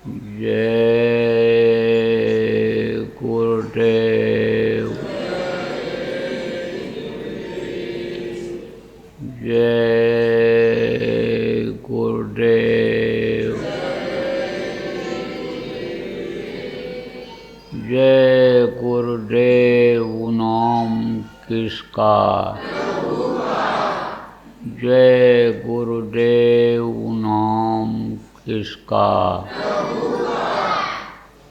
जय गुरुदेव। जय गुरुदेव। जय गुरुदेव नाम किसका। जय गुरुदेव नाम किसका।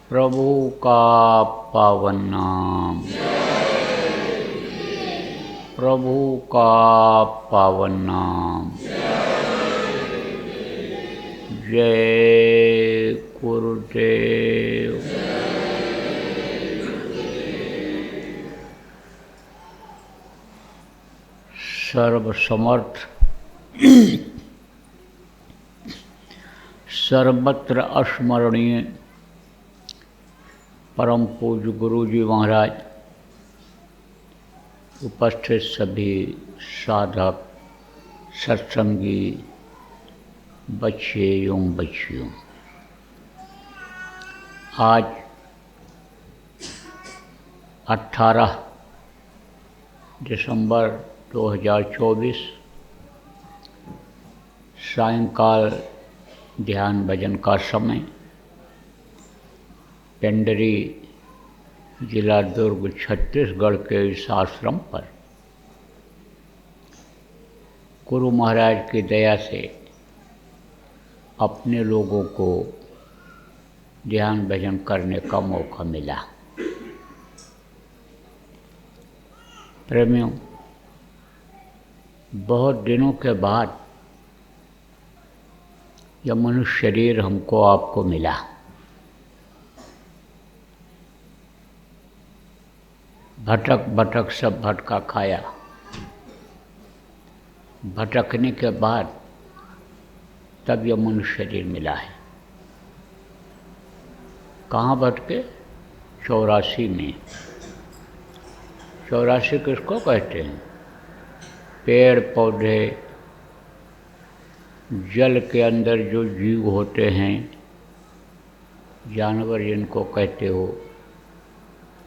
प्रभु का पावन नाम। प्रभु का पावन नाम। जय गुरुदेव। सर्वसमर्थ सर्वत्र अस्मरणीय परम पूज्य गुरु जी महाराज, उपस्थित सभी साधक, सत्संगी, बच्चे एवं बच्चियों, आज 18 दिसंबर 2024 सायंकाल ध्यान भजन का समय पेंडरी जिला दुर्ग छत्तीसगढ़ के इस आश्रम पर गुरु महाराज की दया से अपने लोगों को ध्यान भजन करने का मौका मिला। प्रेमियों, बहुत दिनों के बाद यह मनुष्य शरीर हमको आपको मिला। भटक भटक सब भटका खाया। भटकने के बाद तब यह मनुष्य शरीर मिला है। कहाँ भटके? 84 में। 84 किसको कहते हैं? पेड़ पौधे, जल के अंदर जो जीव होते हैं, जानवर जिनको कहते हो,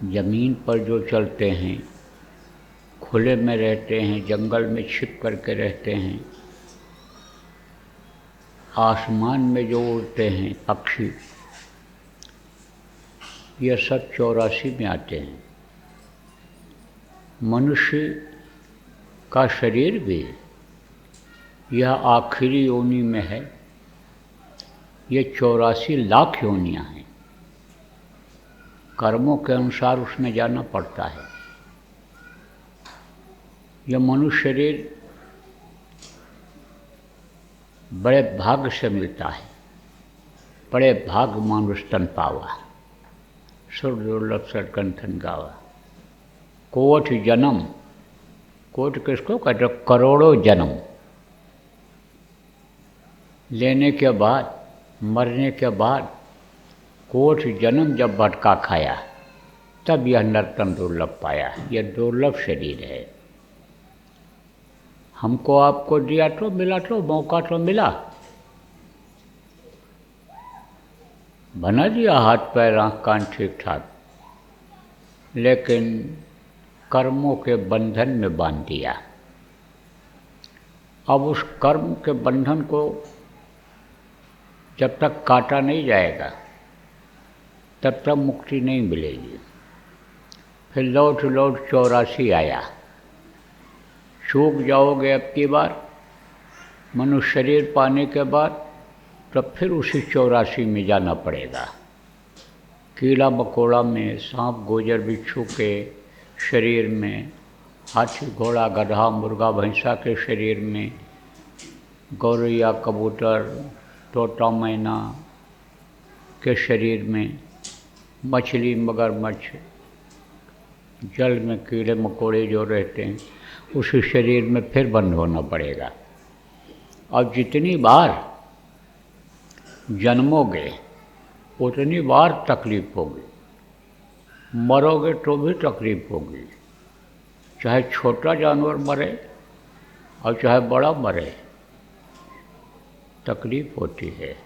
जमीन पर जो चलते हैं, खुले में रहते हैं, जंगल में छिप करके रहते हैं, आसमान में जो उड़ते हैं पक्षी, ये सब 84 में आते हैं। मनुष्य का शरीर भी यह आखिरी योनि में है। ये 84 लाख योनियाँ हैं। कर्मों के अनुसार उसमें जाना पड़ता है। यह मनुष्य शरीर बड़े भाग्य से मिलता है। बड़े भाग्य मानुष तन पावा, सुर दुर्लभ सटकंठन गावा। कोट जन्म, कोट किसको कहते? करोड़ों जन्म लेने के बाद, मरने के बाद कोट जन्म जब भटका खाया, तब यह नर्तन दुर्लभ पाया। यह दुर्लभ शरीर है। हमको आपको दिया तो मिला, तो मौका तो मिला, बना दिया हाथ पैर आँख कान ठीक ठाक, लेकिन कर्मों के बंधन में बांध दिया। अब उस कर्म के बंधन को जब तक काटा नहीं जाएगा, तब तक मुक्ति नहीं मिलेगी। फिर लौट लौट 84 आया। चूक जाओगे अब की बार मनुष्य शरीर पाने के बाद, तब फिर उसी 84 में जाना पड़ेगा। कीड़ा मकोड़ा में, सांप गोजर बिच्छू के शरीर में, हाथी घोड़ा गधा मुर्गा भैंसा के शरीर में, गौरैया कबूतर तोता मैना के शरीर में, मछली मगरमच्छ, जल में कीड़े मकोड़े जो रहते हैं, उसी शरीर में फिर बंद होना पड़ेगा। और जितनी बार जन्मोगे उतनी बार तकलीफ होगी। मरोगे तो भी तकलीफ होगी। चाहे छोटा जानवर मरे और चाहे बड़ा मरे, तकलीफ होती है।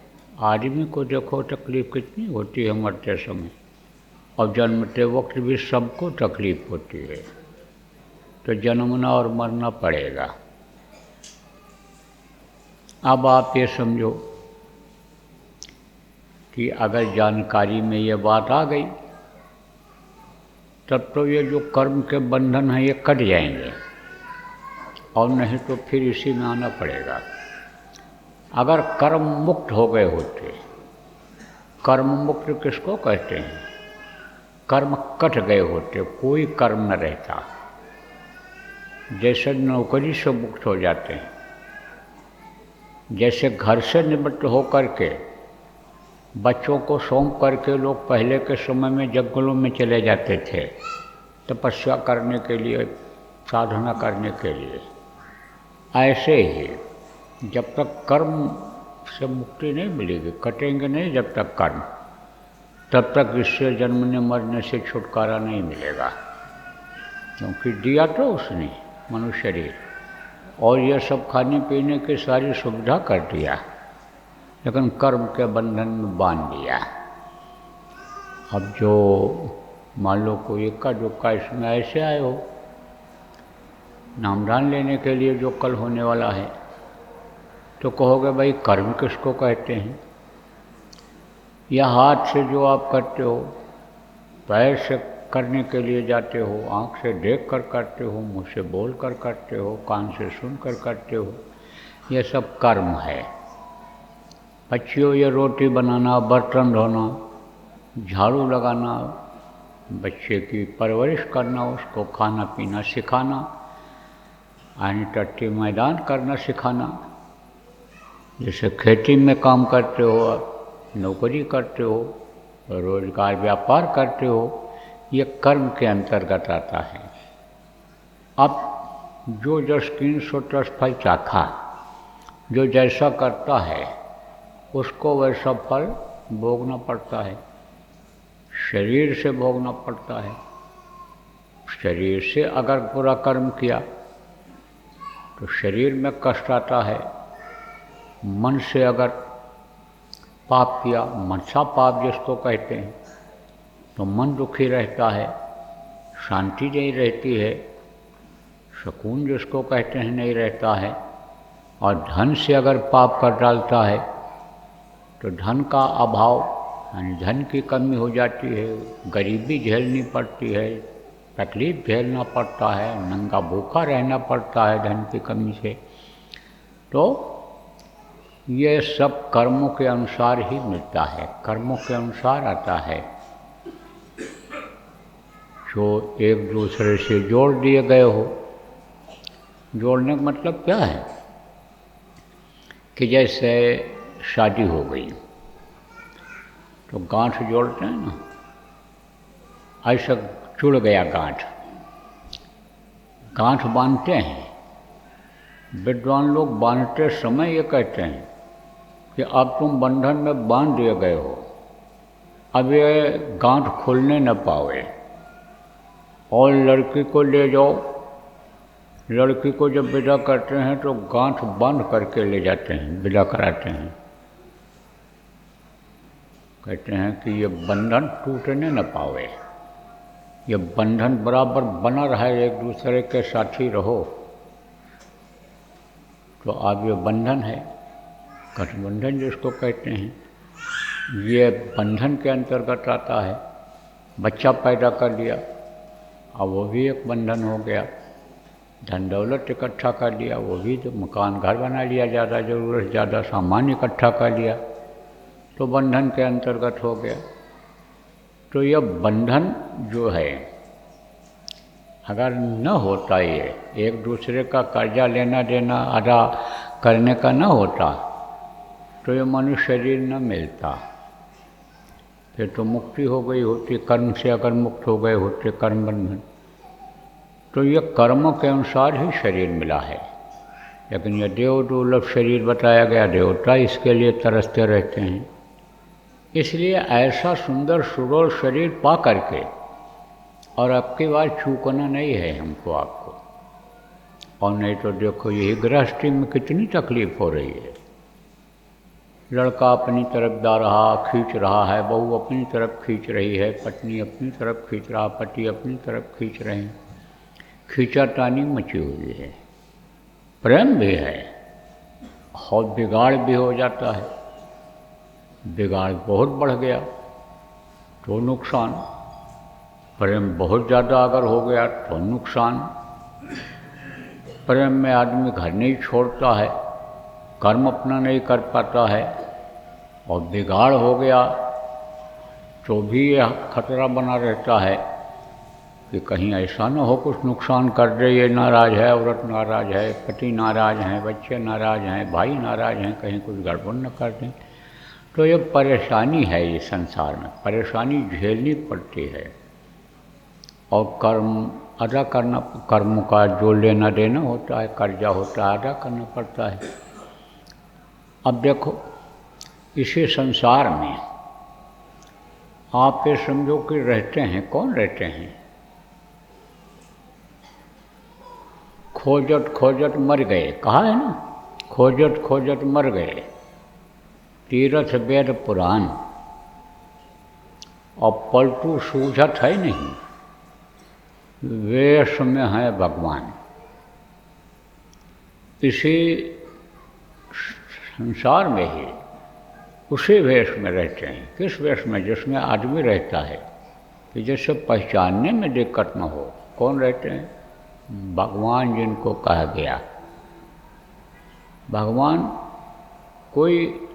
आदमी को देखो तकलीफ़ कितनी होती है मरते समय, और जन्मते वक्त भी सबको तकलीफ़ होती है, तो जन्मना और मरना पड़ेगा। अब आप ये समझो कि अगर जानकारी में ये बात आ गई तब तो ये जो कर्म के बंधन हैं ये कट जाएंगे, और नहीं तो फिर इसी में आना पड़ेगा। अगर कर्म मुक्त हो गए होते, कर्म मुक्त किसको कहते हैं? कर्म कट गए होते, कोई कर्म न रहता, जैसे नौकरी से मुक्त हो जाते हैं, जैसे घर से निवृत्त होकर के बच्चों को सौंप करके लोग पहले के समय में जंगलों में चले जाते थे तपस्या करने के लिए, साधना करने के लिए। ऐसे ही जब तक कर्म से मुक्ति नहीं मिलेगी, कटेंगे नहीं जब तक कर्म, तब तक इससे जन्मने मरने से छुटकारा नहीं मिलेगा। क्योंकि दिया तो उसने मनुष्य शरीर, और यह सब खाने पीने की सारी सुविधा कर दिया, लेकिन कर्म के बंधन में बांध दिया। अब जो मान लो कोई इक्का दुक्का इसमें ऐसे आए हो नामदान लेने के लिए जो कल होने वाला है, तो कहोगे भाई कर्म किसको कहते हैं? या हाथ से जो आप करते हो, पैर से करने के लिए जाते हो, आँख से देख कर करते हो, मुँह से बोल कर करते हो, कान से सुन कर करते हो, ये सब कर्म है। बच्चियों ये रोटी बनाना, बर्तन धोना, झाड़ू लगाना, बच्चे की परवरिश करना, उसको खाना पीना सिखाना, आनी टट्टी मैदान करना सिखाना, जैसे खेती में काम करते हो, नौकरी करते हो, रोजगार व्यापार करते हो, ये कर्म के अंतर्गत आता है। अब जो जस कीन सो तस फल चाखा, जो जैसा करता है उसको वैसा फल भोगना पड़ता है, शरीर से भोगना पड़ता है। शरीर से अगर बुरा कर्म किया तो शरीर में कष्ट आता है, मन से अगर पाप किया, मनसा पाप जिसको कहते हैं, तो मन दुखी रहता है, शांति नहीं रहती है, सुकून जिसको कहते हैं नहीं रहता है। और धन से अगर पाप कर डालता है तो धन का अभाव, यानी धन की कमी हो जाती है, गरीबी झेलनी पड़ती है, तकलीफ झेलना पड़ता है, नंगा भूखा रहना पड़ता है धन की कमी से। तो ये सब कर्मों के अनुसार ही मिलता है, कर्मों के अनुसार आता है। जो एक दूसरे से जोड़ दिए गए हो, जोड़ने का मतलब क्या है कि जैसे शादी हो गई तो गांठ जोड़ते हैं ना, ऐसा जुड़ गया गांठ, गांठ बांधते हैं। विद्वान लोग बांधते समय ये कहते हैं कि अब तुम बंधन में बांध दिए गए हो, अब ये गांठ खुलने न पावे, और लड़की को ले जाओ, लड़की को जब विदा करते हैं तो गांठ बांध करके ले जाते हैं, विदा कराते हैं। कहते हैं कि ये बंधन टूटने न पावे, ये बंधन बराबर बना रहे, एक दूसरे के साथी रहो। तो अब ये बंधन है, गठबंधन जिसको कहते हैं, ये बंधन के अंतर्गत आता है। बच्चा पैदा कर लिया, अब वो भी एक बंधन हो गया। धन दौलत इकट्ठा कर लिया, वो भी तो मकान घर बना लिया, ज़्यादा ज़रूरत ज़्यादा सामान इकट्ठा कर लिया, तो बंधन के अंतर्गत हो गया। तो यह बंधन जो है अगर न होता, ये एक दूसरे का कर्जा लेना देना अदा करने का न होता, तो ये मनुष्य शरीर न मिलता, फिर तो मुक्ति हो गई होती। कर्म से अगर मुक्त हो गए होते, कर्म बंधन, तो ये कर्मों के अनुसार ही शरीर मिला है। लेकिन यह देव दुर्लभ शरीर बताया गया, देवता इसके लिए तरसते रहते हैं। इसलिए ऐसा सुंदर सुडौल शरीर पा करके और आपकी बार चूकना नहीं है हमको आपको। और नहीं तो देखो यही गृहस्थी में कितनी तकलीफ हो रही है। लड़का अपनी तरफ जा रहा खींच रहा है, बहू अपनी तरफ खींच रही है, पत्नी अपनी तरफ खींच रहा, पति अपनी तरफ खींच रहे हैं, खींचातानी मची हुई है। प्रेम भी है और बिगाड़ भी हो जाता है। बिगाड़ बहुत बढ़ गया तो नुकसान, प्रेम बहुत ज़्यादा अगर हो गया तो नुकसान। प्रेम में आदमी घर नहीं छोड़ता है, कर्म अपना नहीं कर पाता है, और बिगाड़ हो गया तो भी यह खतरा बना रहता है कि कहीं ऐसा न हो कुछ नुकसान कर दे। ये नाराज़ है, औरत नाराज़ है, पति नाराज़ हैं, बच्चे नाराज़ हैं, भाई नाराज़ हैं, कहीं कुछ गड़बड़ न कर दें। तो ये परेशानी है, ये संसार में परेशानी झेलनी पड़ती है। और कर्म अदा करना, कर्म का जो लेना देना होता है, कर्जा होता है, अदा करना पड़ता है। अब देखो, इसी संसार में आप ये समझो कि रहते हैं, कौन रहते हैं? खोजत खोजत मर गए, कहा है ना, खोजत खोजत मर गए। तीरथ वेद पुराण, और पलटू सूझत है नहीं, वेश में है भगवान। इसी संसार में ही उसी वेश में रहते हैं। किस वेश में? जिसमें आदमी रहता है कि जैसे पहचानने में दिक्कत न हो। कौन रहते हैं? भगवान, जिनको कहा गया। भगवान कोई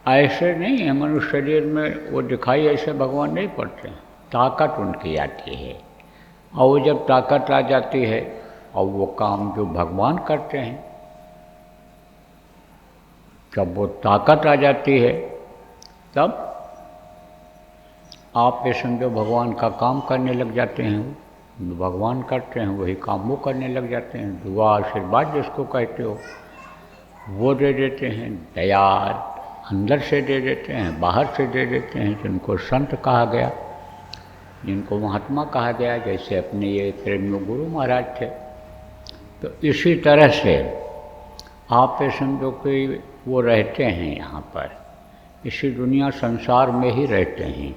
ऐसे नहीं है, मनुष्य शरीर में वो दिखाई ऐसे भगवान नहीं पड़ते हैं। ताकत उनकी आती है, और वो जब ताकत आ जाती है और वो काम जो भगवान करते हैं, जब वो ताकत आ जाती है तब आप ये समझो भगवान का काम करने लग जाते हैं। भगवान करते हैं वही काम वो करने लग जाते हैं। दुआ आशीर्वाद जिसको कहते हो वो दे देते हैं। दया अंदर से दे देते हैं, बाहर से दे देते हैं। जिनको संत कहा गया, जिनको महात्मा कहा गया, जैसे अपने ये प्रेमी गुरु महाराज थे। तो इसी तरह से आप ये समझो कि वो रहते हैं यहाँ पर, इसी दुनिया संसार में ही रहते हैं।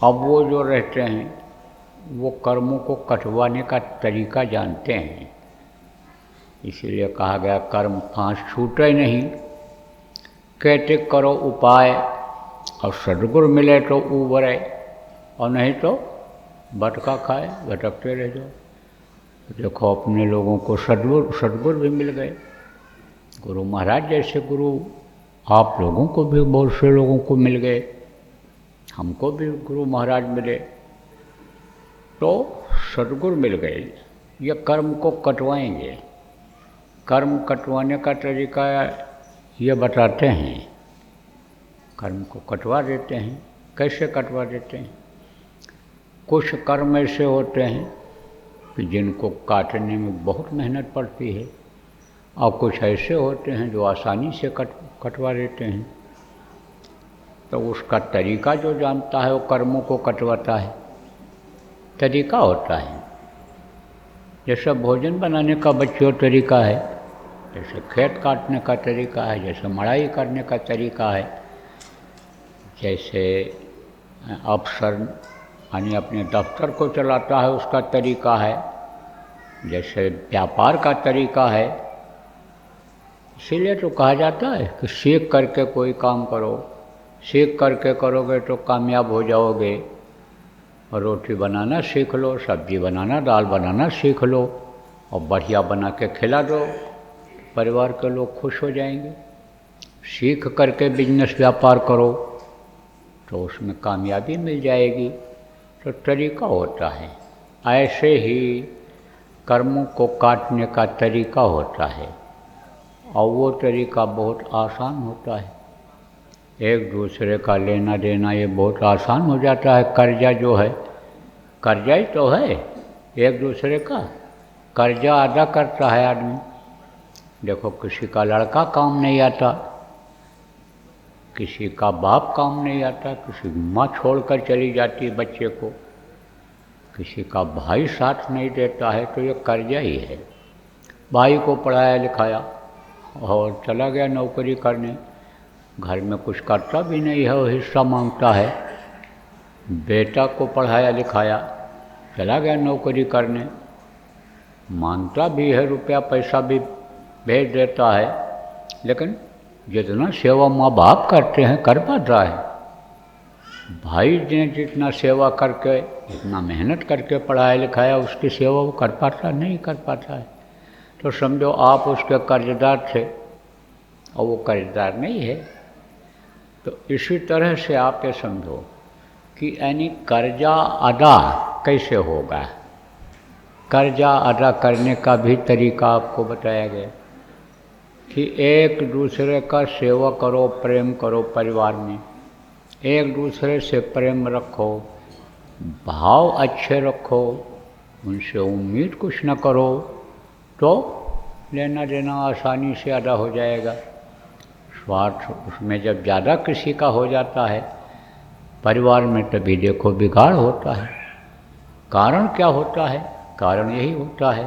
अब वो जो रहते हैं वो कर्मों को कटवाने का तरीका जानते हैं। इसीलिए कहा गया कर्म फांस छूटे नहीं, कहते करो उपाय, और सद्गुरु मिले तो उबरे, और नहीं तो भटका खाए, भटकते रह जाओ। देखो अपने लोगों को सद्गुरु भी मिल गए, गुरु महाराज जैसे गुरु आप लोगों को भी बहुत से लोगों को मिल गए, हमको भी गुरु महाराज मिले, तो सद्गुरु मिल गए। ये कर्म को कटवाएंगे। कर्म कटवाने का तरीका ये बताते हैं। कर्म को कटवा देते हैं। कैसे कटवा देते हैं? कुछ कर्म ऐसे होते हैं कि जिनको काटने में बहुत मेहनत पड़ती है, और कुछ ऐसे होते हैं जो आसानी से कटवा देते हैं। तो उसका तरीका जो जानता है वो कर्मों को कटवाता है। तरीका होता है, जैसे भोजन बनाने का बच्चों तरीका है, जैसे खेत काटने का तरीका है, जैसे मड़ाई करने का तरीका है, जैसे अफसर यानी अपने दफ्तर को चलाता है उसका तरीका है, जैसे व्यापार का तरीका है। इसीलिए तो कहा जाता है कि सीख करके कोई काम करो, सीख करके करोगे तो कामयाब हो जाओगे। और रोटी बनाना सीख लो, सब्जी बनाना, दाल बनाना सीख लो, और बढ़िया बना के खिला दो, परिवार के लोग खुश हो जाएंगे। सीख करके बिजनेस व्यापार करो तो उसमें कामयाबी मिल जाएगी। तो तरीका होता है। ऐसे ही कर्मों को काटने का तरीका होता है, और वो तरीका बहुत आसान होता है। एक दूसरे का लेना देना ये बहुत आसान हो जाता है। कर्जा जो है, कर्जा ही तो है एक दूसरे का। कर्जा अदा करता है आदमी। देखो किसी का लड़का काम नहीं आता, किसी का बाप काम नहीं आता, किसी की माँ छोड़कर चली जाती है बच्चे को, किसी का भाई साथ नहीं देता है, तो ये कर्जा ही है। भाई को पढ़ाया लिखाया और चला गया नौकरी करने, घर में कुछ करता भी नहीं है, वो हिस्सा मांगता है। बेटा को पढ़ाया लिखाया, चला गया नौकरी करने, मांगता भी है, रुपया पैसा भी भेज देता है, लेकिन जितना सेवा माँ बाप करते हैं कर पाता है? भाई ने जितना सेवा करके, इतना मेहनत करके पढ़ाया लिखाया, उसकी सेवा वो कर पाता नहीं कर पाता है। तो समझो आप उसके कर्जदार थे और वो कर्जदार नहीं है। तो इसी तरह से आप ये समझो कि यानी कर्जा अदा कैसे होगा। कर्जा अदा करने का भी तरीका आपको बताया गया कि एक दूसरे का सेवा करो, प्रेम करो, परिवार में एक दूसरे से प्रेम रखो, भाव अच्छे रखो, उनसे उम्मीद कुछ न करो, तो लेना देना आसानी से अदा हो जाएगा। स्वार्थ उसमें जब ज़्यादा किसी का हो जाता है परिवार में, तभी देखो बिगाड़ होता है। कारण क्या होता है? कारण यही होता है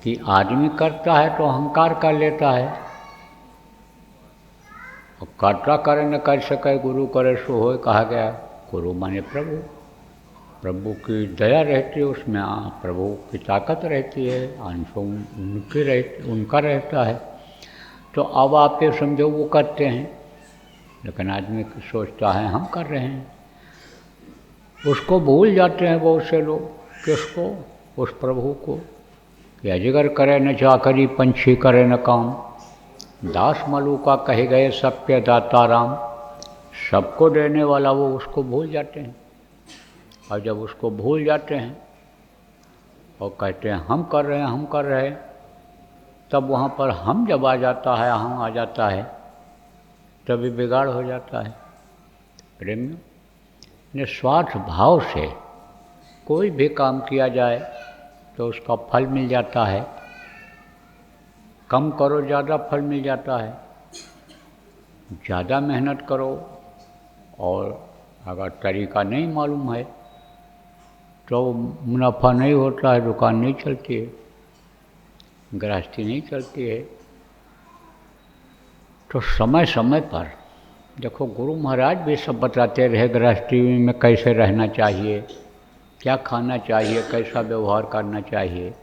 कि आदमी करता है तो अहंकार कर लेता है, और कर्ता करे न कर सके गुरु करे सो होए, कहा गया। गुरु माने प्रभु, प्रभु की दया रहती है उसमें, प्रभु की ताकत रहती है, अंश उनका रहता है। तो अब आप ये समझो वो करते हैं, लेकिन आदमी सोचता है हम कर रहे हैं, उसको भूल जाते हैं बहुत से लोग। किसको? उस प्रभु को कि अजगर करे न चाकरी, पंछी करे न काम, दास मलूका कहे गए सबके दाता राम। सबको देने वाला वो, उसको भूल जाते हैं। और जब उसको भूल जाते हैं और कहते हैं हम कर रहे हैं हम कर रहे हैं, तब वहाँ पर हम जब आ जाता है, हम आ जाता है, तभी बिगाड़ हो जाता है। प्रेम निस्वार्थ भाव से कोई भी काम किया जाए तो उसका फल मिल जाता है। कम करो ज़्यादा फल मिल जाता है, ज़्यादा मेहनत करो और अगर तरीका नहीं मालूम है तो मुनाफा नहीं होता है, दुकान नहीं चलती है, गृहस्थी नहीं चलती है। तो समय समय पर देखो गुरु महाराज भी सब बताते रहे गृहस्थी में कैसे रहना चाहिए, क्या खाना चाहिए, कैसा व्यवहार करना चाहिए,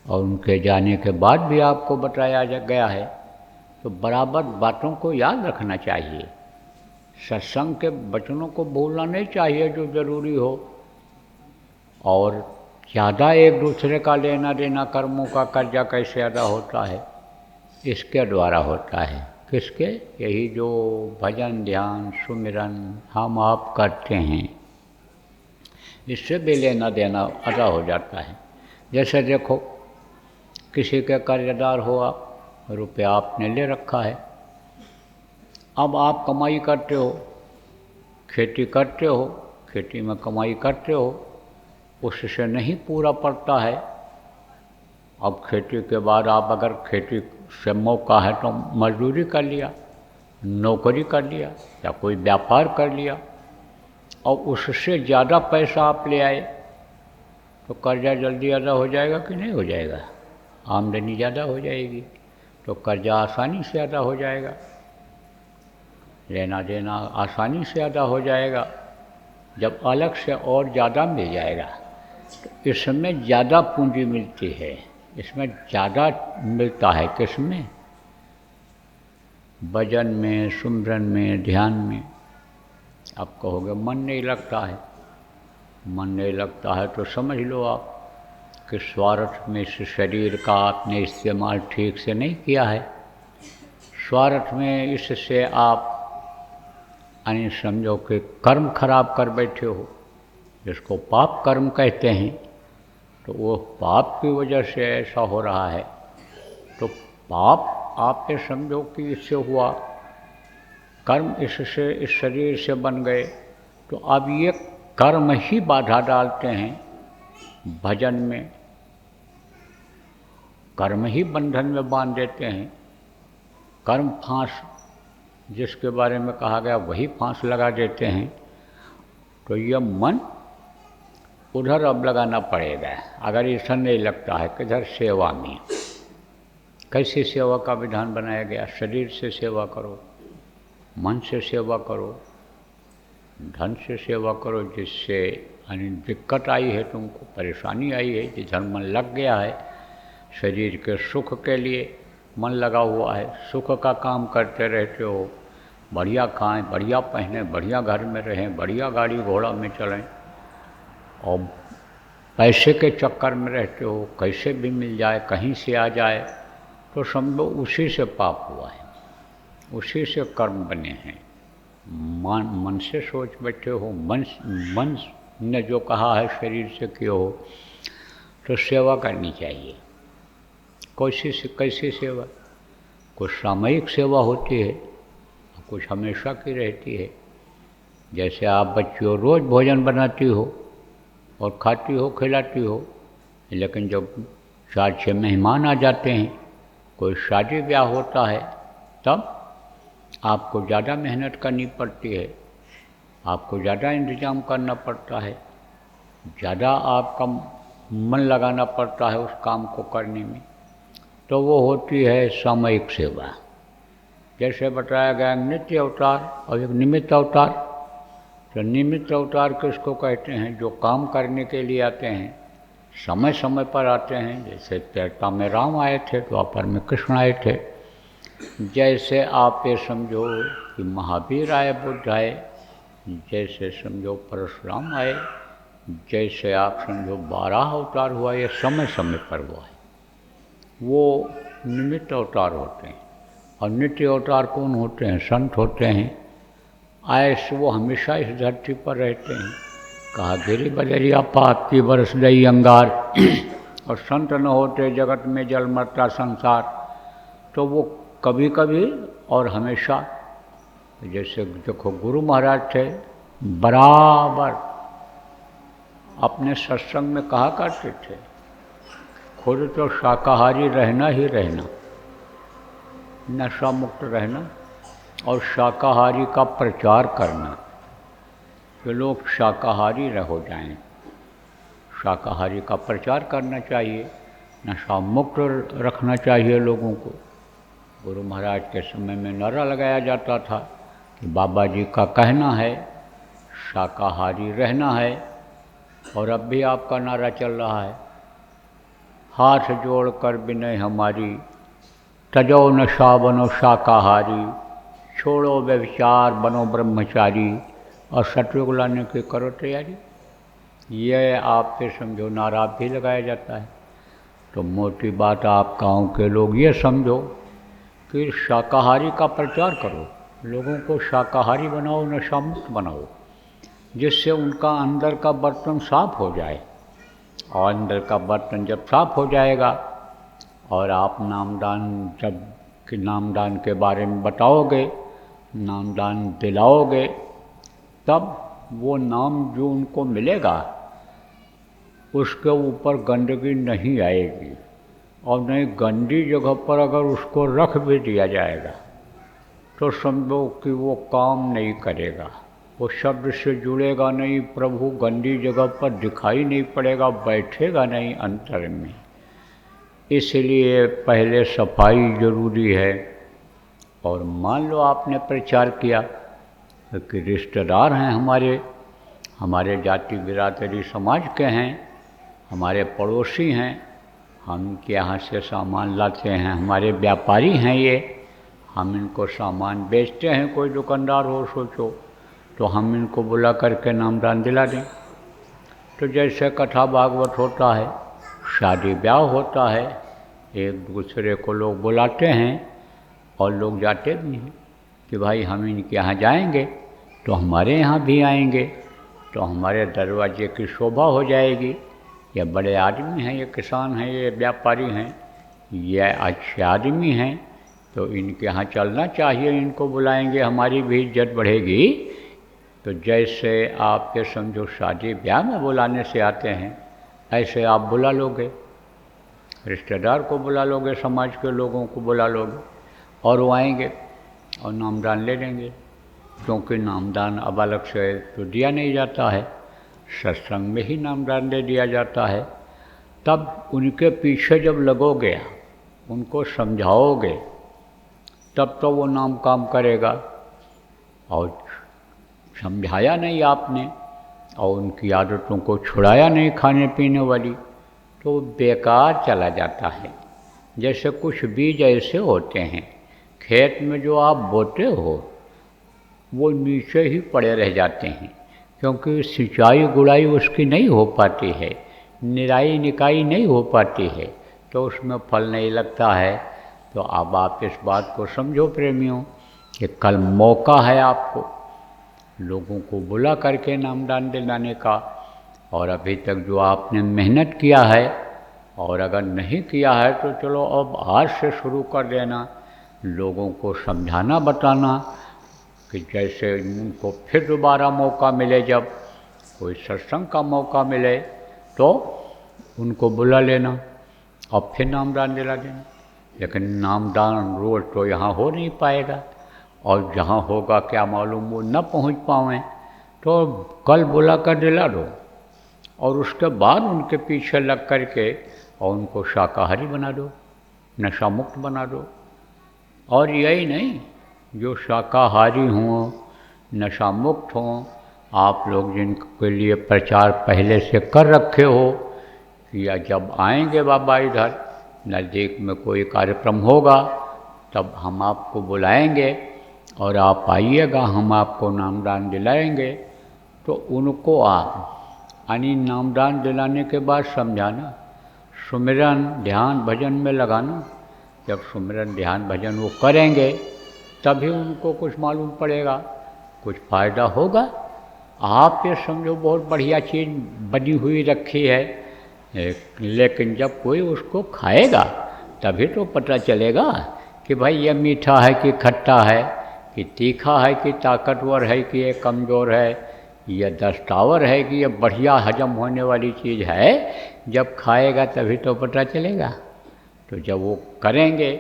और उनके जाने के बाद भी आपको बताया गया है। तो बराबर बातों को याद रखना चाहिए, सत्संग के वचनों को भूलना नहीं चाहिए जो ज़रूरी हो, और ज़्यादा एक दूसरे का लेना देना, कर्मों का कर्जा कैसे अदा होता है, इसके द्वारा होता है। किसके? यही जो भजन ध्यान सुमिरन हम आप करते हैं, इससे भी लेना देना अदा हो जाता है। जैसे देखो किसी के कर्जदार हो आप, रुपया आपने ले रखा है, अब आप कमाई करते हो, खेती करते हो, खेती में कमाई करते हो, उससे नहीं पूरा पड़ता है। अब खेती के बाद आप अगर खेती से मौका है तो मजदूरी कर लिया, नौकरी कर लिया या कोई व्यापार कर लिया, और उससे ज़्यादा पैसा आप ले आए, तो कर्जा जल्दी अदा हो जाएगा कि नहीं हो जाएगा? आमदनी ज़्यादा हो जाएगी तो कर्जा आसानी से अदा हो जाएगा, लेना देना आसानी से अदा हो जाएगा। जब अलग से और ज़्यादा मिल जाएगा तो इसमें ज़्यादा पूंजी मिलती है, इसमें ज़्यादा मिलता है। किसमें? भजन में, सुमिरन में, ध्यान में। आप कहोगे मन नहीं लगता है, मन नहीं लगता है तो समझ लो आप कि स्वार्थ में इस शरीर का आपने इस्तेमाल ठीक से नहीं किया है। स्वार्थ में इससे आप यानी समझो कि कर्म खराब कर बैठे हो, जिसको पाप कर्म कहते हैं, तो वो पाप की वजह से ऐसा हो रहा है। तो पाप आप ये समझो कि इससे हुआ, कर्म इससे इस शरीर से बन गए, तो अब ये कर्म ही बाधा डालते हैं भजन में, कर्म ही बंधन में बांध देते हैं। कर्म फांस जिसके बारे में कहा गया वही फांस लगा देते हैं। तो यह मन उधर अब लगाना पड़ेगा। अगर ऐसा नहीं लगता है किधर सेवा में, कैसे सेवा का विधान बनाया गया? शरीर से सेवा करो, मन से सेवा करो, धन से सेवा करो, जिससे यानी दिक्कत आई है, तुमको परेशानी आई है, जिधर मन लग गया है, शरीर के सुख के लिए मन लगा हुआ है, सुख का काम करते रहते हो, बढ़िया खाएं, बढ़िया पहनें, बढ़िया घर में रहें, बढ़िया गाड़ी घोड़ा में चलें, और पैसे के चक्कर में रहते हो, कैसे भी मिल जाए, कहीं से आ जाए, तो समझो उसी से पाप हुआ है, उसी से कर्म बने हैं। मन से सोच बैठे हो, मन ने जो कहा है शरीर से किए हो, तो सेवा करनी चाहिए। कैसी सेवा? कुछ सामयिक सेवा होती है, कुछ हमेशा की रहती है। जैसे आप बच्चियों रोज़ भोजन बनाती हो और खाती हो, खिलाती हो, लेकिन जब 4-6 मेहमान आ जाते हैं, कोई शादी ब्याह होता है, तब आपको ज़्यादा मेहनत करनी पड़ती है, आपको ज़्यादा इंतज़ाम करना पड़ता है, ज़्यादा आपका मन लगाना पड़ता है उस काम को करने में, तो वो होती है सामयिक सेवा। जैसे बताया गया नित्य अवतार और एक निमित्त अवतार। तो निमित्त अवतार किसको कहते हैं? जो काम करने के लिए आते हैं, समय समय पर आते हैं। जैसे त्रेता में राम आए थे, द्वापर में कृष्ण आए थे। जैसे आप ये समझो कि महावीर आए, बुद्ध आए, जैसे समझो परशुराम आए, जैसे आप समझो 12 अवतार हुआ, ये समय समय पर हुआ है, वो निमित्त अवतार होते हैं। और नित्य अवतार कौन होते हैं? संत होते हैं। ऐसे वो हमेशा इस धरती पर रहते हैं। कहा गिरी बजरिया पात की बरस गई अंगार। और संत न होते जगत में जल मरता संसार। तो वो कभी कभी और हमेशा, जैसे देखो गुरु महाराज थे, बराबर अपने सत्संग में कहा करते थे, खुद तो शाकाहारी रहना ही रहना, नशा मुक्त रहना और शाकाहारी का प्रचार करना, कि लोग शाकाहारी हो जाएं। शाकाहारी का प्रचार करना चाहिए, नशा मुक्त रखना चाहिए लोगों को। गुरु महाराज के समय में नारा लगाया जाता था कि बाबा जी का कहना है शाकाहारी रहना है, और अब भी आपका नारा चल रहा है, हाथ जोड़कर विनय हमारी, तजो नशा बनो शाकाहारी, छोड़ो व्यभिचार बनो ब्रह्मचारी, और सतयुग लाने की करो तैयारी। ये आप पे समझो नारा भी लगाया जाता है। तो मोटी बात, आप गाँव के लोग ये समझो कि शाकाहारी का प्रचार करो, लोगों को शाकाहारी बनाओ, नशा मुक्त बनाओ, जिससे उनका अंदर का बर्तन साफ हो जाए। और अंदर का बर्तन जब साफ हो जाएगा और आप नामदान जब कि नामदान के बारे में बताओगे, नामदान दिलाओगे, तब वो नाम जो उनको मिलेगा उसके ऊपर गंदगी नहीं आएगी। और नहीं गंदी जगह पर अगर उसको रख भी दिया जाएगा तो समझो कि वो काम नहीं करेगा, वो शब्द से जुड़ेगा नहीं, प्रभु गंदी जगह पर दिखाई नहीं पड़ेगा, बैठेगा नहीं अंतर में। इसलिए पहले सफाई जरूरी है। और मान लो आपने प्रचार किया कि रिश्तेदार हैं हमारे जाति बिरादरी समाज के हैं, हमारे पड़ोसी हैं, हम इनके यहाँ से सामान लाते हैं, हमारे व्यापारी हैं ये, हम इनको सामान बेचते हैं, कोई दुकानदार हो सोचो, तो हम इनको बुला करके नामदान दिला दें। तो जैसे कथा भागवत होता है, शादी ब्याह होता है, एक दूसरे को लोग बुलाते हैं और लोग जाते भी हैं कि भाई हम इनके यहाँ जाएंगे तो हमारे यहाँ भी आएंगे, तो हमारे दरवाजे की शोभा हो जाएगी। ये बड़े आदमी हैं, ये किसान हैं, ये व्यापारी हैं, ये अच्छे आदमी हैं, तो इनके यहाँ चलना चाहिए, इनको बुलाएंगे, हमारी भी इज्जत बढ़ेगी। तो जैसे आप ये समझो शादी ब्याह में बुलाने से आते हैं, ऐसे आप बुला लोगे, रिश्तेदार को बुला लोगे, समाज के लोगों को बुला लोगे, और वो आएंगे और नामदान ले लेंगे। क्योंकि नामदान अब अलग से तो दिया नहीं जाता है, सत्संग में ही नामदान दे दिया जाता है। तब उनके पीछे जब लगोगे, उनको समझाओगे, तब तो वो नाम काम करेगा। और समझाया नहीं आपने और उनकी आदतों को छुड़ाया नहीं खाने पीने वाली, तो बेकार चला जाता है। जैसे कुछ बीज ऐसे होते हैं खेत में जो आप बोते हो वो नीचे ही पड़े रह जाते हैं, क्योंकि सिंचाई गुड़ाई उसकी नहीं हो पाती है, निराई निकाई नहीं हो पाती है, तो उसमें फल नहीं लगता है। तो अब आप इस बात को समझो प्रेमियों कि कल मौका है आपको लोगों को बुला करके नामदान दिलाने का, और अभी तक जो आपने मेहनत किया है और अगर नहीं किया है तो चलो अब आज से शुरू कर देना, लोगों को समझाना बताना कि जैसे उनको फिर दोबारा मौका मिले, जब कोई सत्संग का मौका मिले तो उनको बुला लेना और फिर नामदान दिला देना। लेकिन नामदान रोज़ तो यहाँ हो नहीं पाएगा, और जहाँ होगा क्या मालूम वो न पहुँच पावें, तो कल बुला कर दिला दो और उसके बाद उनके पीछे लग कर के और उनको शाकाहारी बना दो, नशा मुक्त बना दो। और यही नहीं, जो शाकाहारी हों, नशा मुक्त हों, आप लोग जिनके लिए प्रचार पहले से कर रखे हो या जब आएंगे बाबा इधर नज़दीक में कोई कार्यक्रम होगा तब हम आपको बुलाएंगे और आप आइएगा, हम आपको नामदान दिलाएंगे। तो उनको आप यानी नामदान दिलाने के बाद समझाना, सुमिरन ध्यान भजन में लगाना। जब सुमिरन ध्यान भजन वो करेंगे तभी उनको कुछ मालूम पड़ेगा, कुछ फ़ायदा होगा। आप ये समझो बहुत बढ़िया चीज़ बनी हुई रखी है, लेकिन जब कोई उसको खाएगा तभी तो पता चलेगा कि भाई ये मीठा है कि खट्टा है, कि तीखा है कि ताकतवर है, कि ये कमज़ोर है, यह दस्तावर है कि ये बढ़िया हजम होने वाली चीज़ है। जब खाएगा तभी तो पता चलेगा। तो जब वो करेंगे,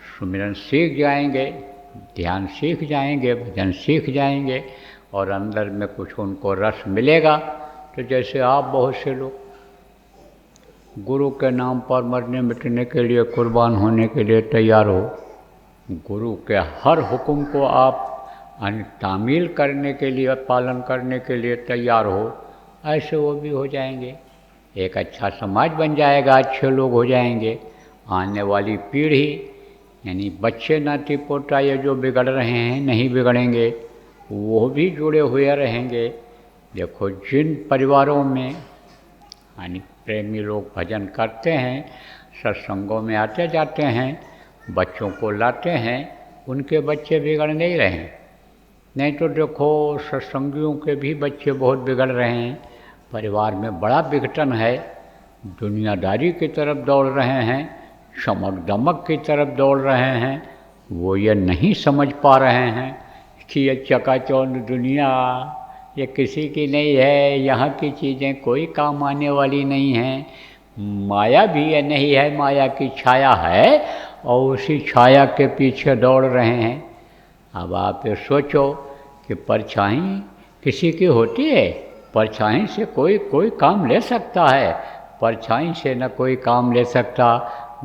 सुमिरन सीख जाएंगे, ध्यान सीख जाएंगे, भजन सीख जाएंगे और अंदर में कुछ उनको रस मिलेगा। तो जैसे आप बहुत से लोग गुरु के नाम पर मरने मिटने के लिए कुर्बान होने के लिए तैयार हो, गुरु के हर हुक्म को आप तामील करने के लिए, पालन करने के लिए तैयार हो, ऐसे वो भी हो जाएंगे। एक अच्छा समाज बन जाएगा, अच्छे लोग हो जाएंगे। आने वाली पीढ़ी यानी बच्चे नाती पोता ये जो बिगड़ रहे हैं नहीं बिगड़ेंगे, वो भी जुड़े हुए रहेंगे। देखो जिन परिवारों में यानी प्रेमी लोग भजन करते हैं, सत्संगों में आते जाते हैं, बच्चों को लाते हैं, उनके बच्चे बिगड़ नहीं रहे हैं। नहीं तो देखो सत्संगियों के भी बच्चे बहुत बिगड़ रहे हैं, परिवार में बड़ा विघटन है, दुनियादारी की तरफ दौड़ रहे हैं, चमक दमक की तरफ दौड़ रहे हैं। वो ये नहीं समझ पा रहे हैं कि ये चकाचौंध दुनिया ये किसी की नहीं है, यहाँ की चीज़ें कोई काम आने वाली नहीं हैं, माया भी ये नहीं है, माया की छाया है और उसी छाया के पीछे दौड़ रहे हैं। अब आप ये सोचो कि परछाई किसी की होती है, परछाई से कोई काम ले सकता है, परछाई से न कोई काम ले सकता,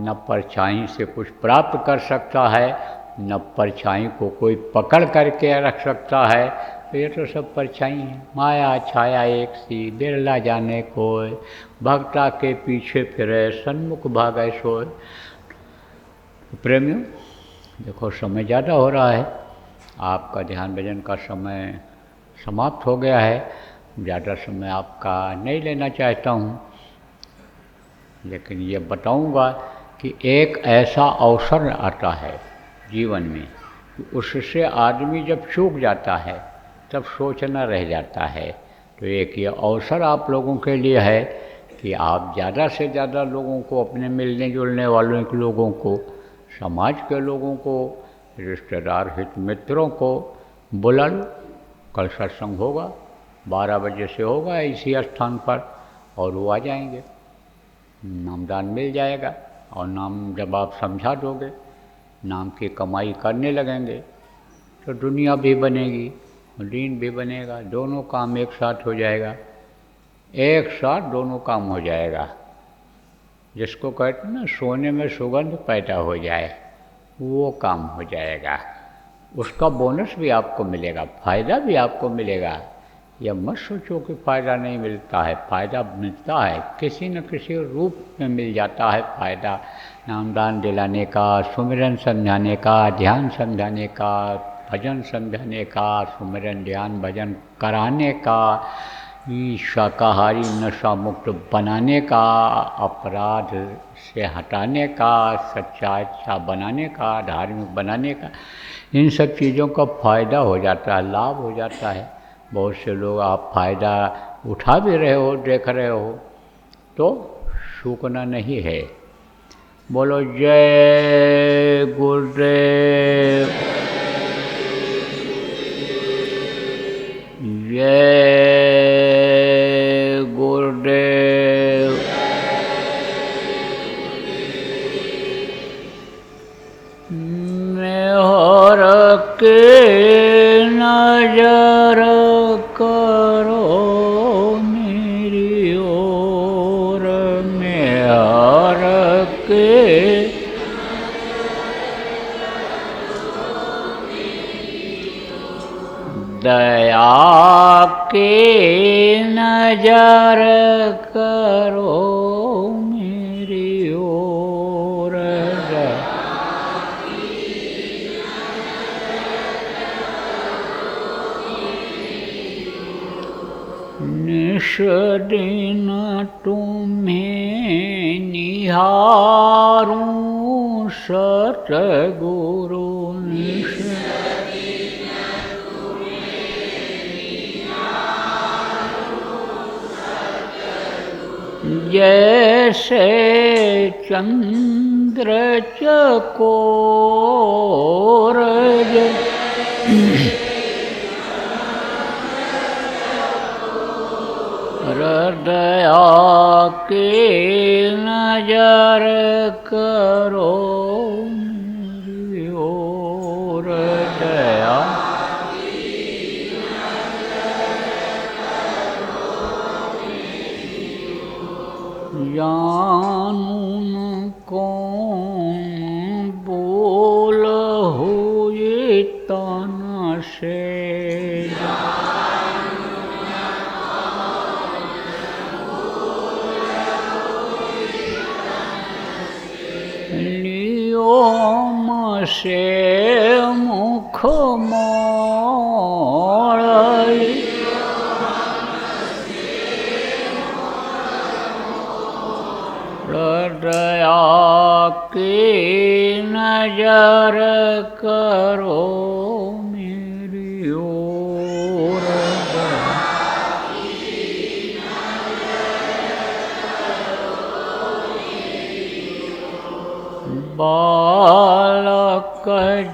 न परछाई से कुछ प्राप्त कर सकता है, न परछाई को कोई पकड़ करके रख सकता है। तो ये तो सब परछाई है, माया छाया एक सी, बिरला जाने कोय, भक्ता के पीछे फिरे सन्मुख भागै सोय। प्रेमियों देखो समय ज़्यादा हो रहा है, आपका ध्यान भजन का समय समाप्त हो गया है, ज़्यादा समय आपका नहीं लेना चाहता हूँ, लेकिन ये बताऊँगा कि एक ऐसा अवसर आता है जीवन में कि उससे आदमी जब चूक जाता है तब सोचना रह जाता है। तो एक ये अवसर आप लोगों के लिए है कि आप ज़्यादा से ज़्यादा लोगों को, अपने मिलने जुलने वालों के लोगों को, समाज के लोगों को, रिश्तेदार हित मित्रों को बुला लो। कल सत्संग होगा, 12 बजे से होगा इसी स्थान पर, और वो आ जाएंगे, नामदान मिल जाएगा। और नाम जब आप समझा दोगे, नाम की कमाई करने लगेंगे तो दुनिया भी बनेगी, दीन भी बनेगा, दोनों काम एक साथ हो जाएगा, एक साथ दोनों काम हो जाएगा। जिसको कहते हैं ना सोने में सुगंध पैदा हो जाए, वो काम हो जाएगा। उसका बोनस भी आपको मिलेगा, फ़ायदा भी आपको मिलेगा। यह मत सोचो कि फ़ायदा नहीं मिलता है, फ़ायदा मिलता है, किसी न किसी रूप में मिल जाता है फ़ायदा। नामदान दिलाने का, सुमिरन समझाने का, ध्यान समझाने का, भजन समझाने का, सुमिरन ध्यान भजन कराने का, शाकाहारी नशा मुक्त बनाने का, अपराध से हटाने का, सच्चा अच्छा बनाने का, धार्मिक बनाने का, इन सब चीज़ों का फ़ायदा हो जाता है, लाभ हो जाता है। बहुत से लोग आप फ़ायदा उठा भी रहे हो, देख रहे हो, तो सूखना नहीं है। बोलो जय गुरुदेव, जय गुरुदेव। मेहर के नजर करो मेरी ओर, मेहर के दया के नजर करो मेरी ओर, निश दिन तुम्हें निहारूं सतगुरु, निश जैसे चंद्र चकोर, हृदया के नजर करो मेरी ओर, दया जानू न कौन बोल हुए ताना से, लियो से मुख मोड़, हृदया के नजर करो मेरी ओर, बालक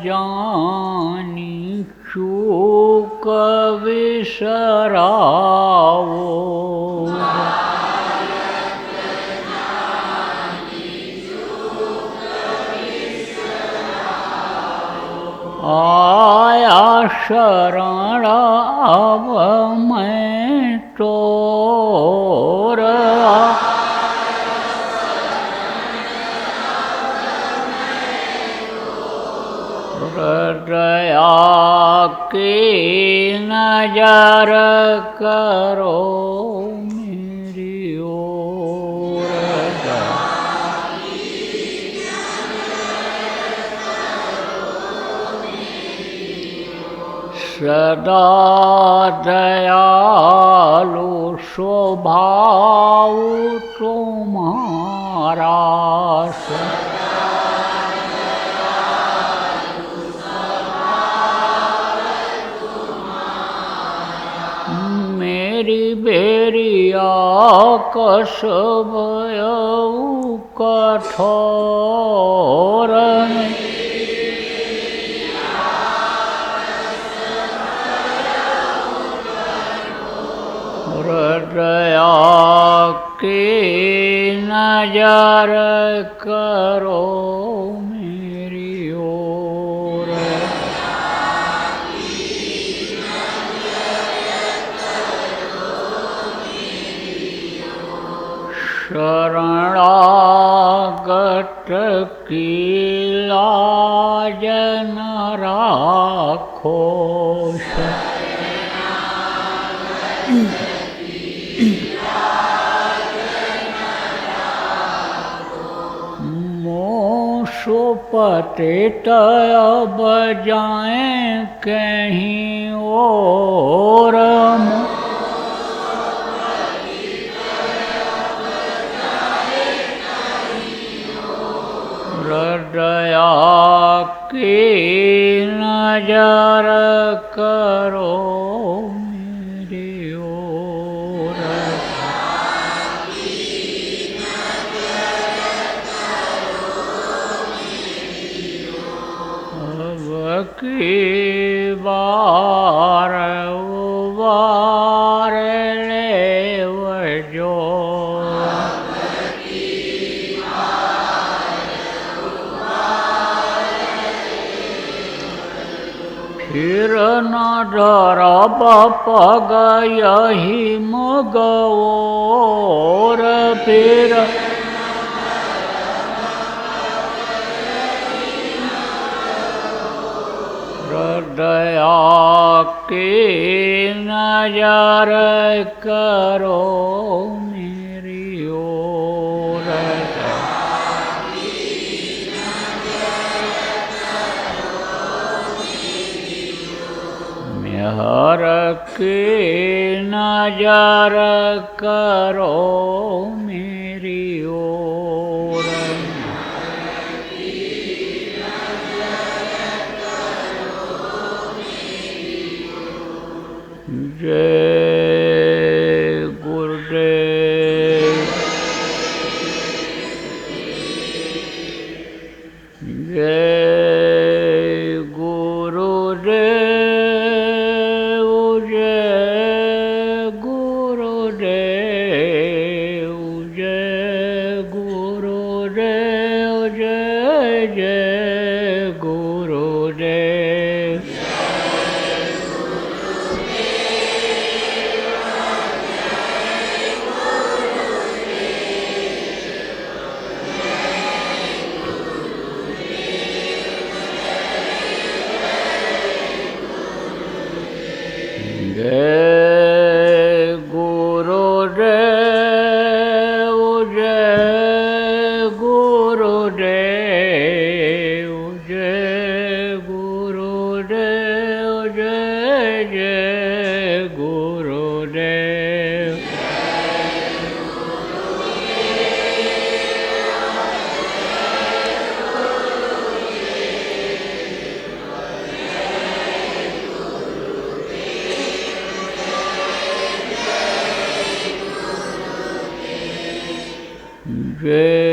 जानी चूक बिसराओ, आया शरण अब मैं तोर, हृदया के नजर करो मेरी ओर, सदा दयालु स्वभाव तुम्हारा, मेरी बेरिया कस भयउ कठोर, हृदया के नजर करो मेरी ओर, शरणागत की लाज न खोश। मोसो पतित अब जाएं कहीं और, हृदया की नजर करो मेरी ओर। अब की बार उबार ले वजो, फिर न डरब पग यही मगोर, फिर हृदया की नजर करो मेरी ओर। मेहर की नजर करो मेरी ओर। जय गुरुदेव, जय गुरुदेव, जय गुरुदेव, जय गुरुदेव, जय जय गुरुदेव। जय गुरुदेव, जय गुरुदेव, जय गुरुदेव, जय जय गुरुदेव। जय